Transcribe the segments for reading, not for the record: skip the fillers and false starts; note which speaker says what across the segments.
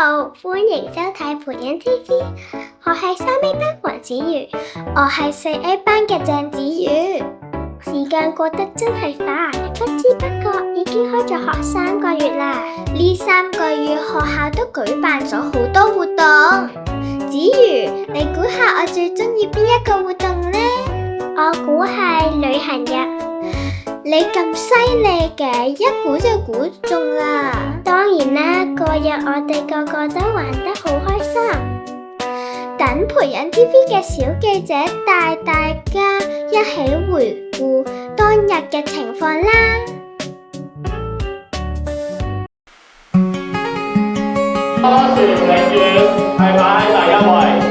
Speaker 1: 好，歡迎收睇培恩 TV。我係3A 班黃子瑜，我係4A 班嘅鄭子瑜。時間過得真係快，不知不覺已經開咗學3個月啦。呢3個月學校都舉辦咗好多活動。子瑜，你估下我最中意邊一個活動呢？我估係旅行日。你咁犀利嘅，一估就估中啦！當然啦，嗰日我哋個個都玩得好開心。等培恩 TV 嘅小記者帶大家一起回顧當日嘅情況啦。
Speaker 2: 多船永遠係擺第一位。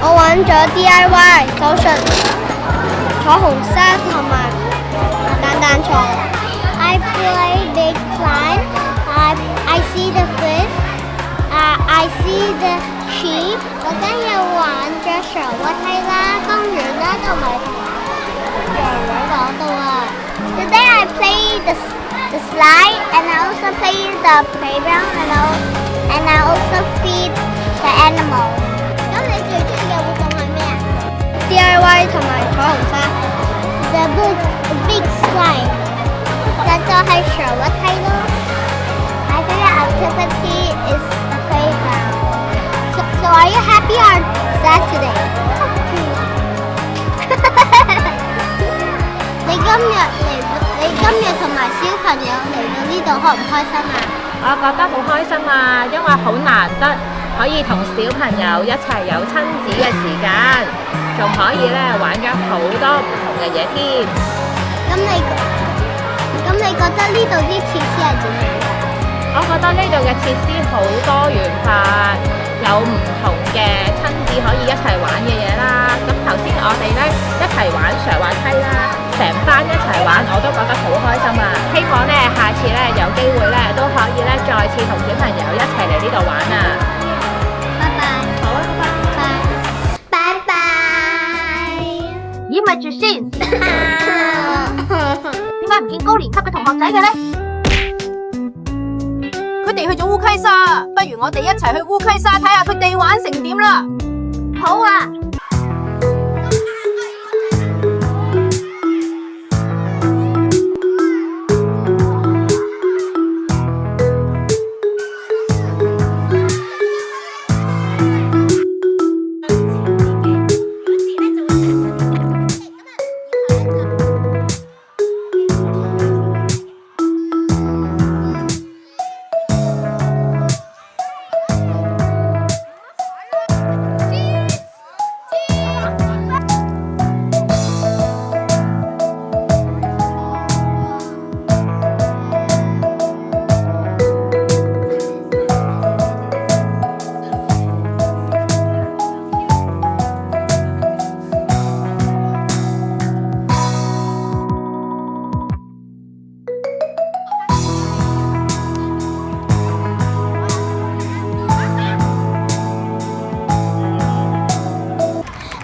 Speaker 1: 我玩咗 DIY 手術、坐紅沙同埋彈彈床。I play big slime. I see the fish. I see the sheep. 我今日玩咗上滑梯啦、公園啦同埋遊樂嗰度啊。Today I play the slide and I also play the playground and I also feed the animals.咁你最中意嘅活動係咩啊 ？DIY 同埋坐紅沙。The big slide， 就係上滑梯咯。My favorite activity is the playground. So are you happy or sad today? 你今日同埋小朋友嚟到呢度開唔開心啊？
Speaker 3: 我覺得好開心啊，因為好難得可以同小朋友一齊有親子嘅時間，仲可以咧玩咗好多唔同嘅嘢添。
Speaker 1: 咁你覺得呢度啲設施係點樣㗎？
Speaker 3: 我覺得呢度嘅設施好多元化，有唔同嘅親子可以一齊玩嘅嘢啦。咁頭先我哋咧一齊玩上滑梯啦，成班一齊玩，我都覺得好開心啊！希望咧下次咧有機會咧都可以咧再次同小朋友一齊嚟呢度玩啊！
Speaker 1: 拜拜。
Speaker 3: 好啊，拜拜。
Speaker 1: 拜拜。
Speaker 4: 咦，咪住先，點解唔見高年級嘅同學仔嘅呢？佢哋去咗烏溪沙，不如我哋一齊去烏溪沙睇下佢哋玩成點啦。
Speaker 1: 好啊。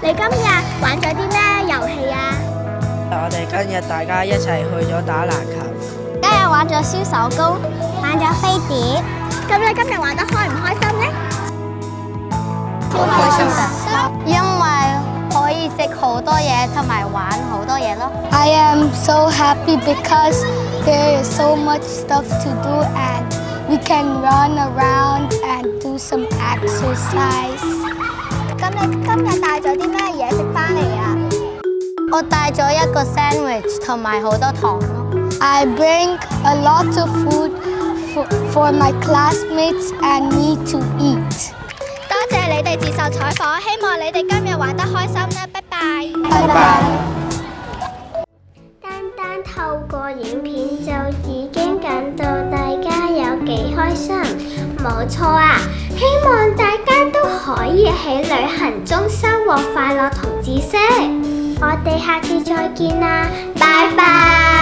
Speaker 1: 你今日玩咗啲咩遊戲啊？
Speaker 5: 我哋今日大家一齊去咗打籃球。
Speaker 1: 今日玩咗燒手工，玩咗飛碟。咁你今日玩得開唔開心呢？超開心㗎，因為可以食好多嘢同埋玩好多嘢咯。
Speaker 6: I am so happy because there is so much stuff to do and
Speaker 1: We can run around and do some exercise. 咁你今日帶咗啲咩嘢食翻嚟啊？我帶咗一個 sandwich 同埋好多糖咯。I bring a lot of food for my classmates and me to eat. 多謝你哋接受採訪，希望你哋今日玩得開心啦，拜拜。拜拜。單透過影片就已經感到大家有幾開心，冇錯啊！希望大家都可以喺旅行中收穫快樂同知識。我哋下次再見啦，拜拜。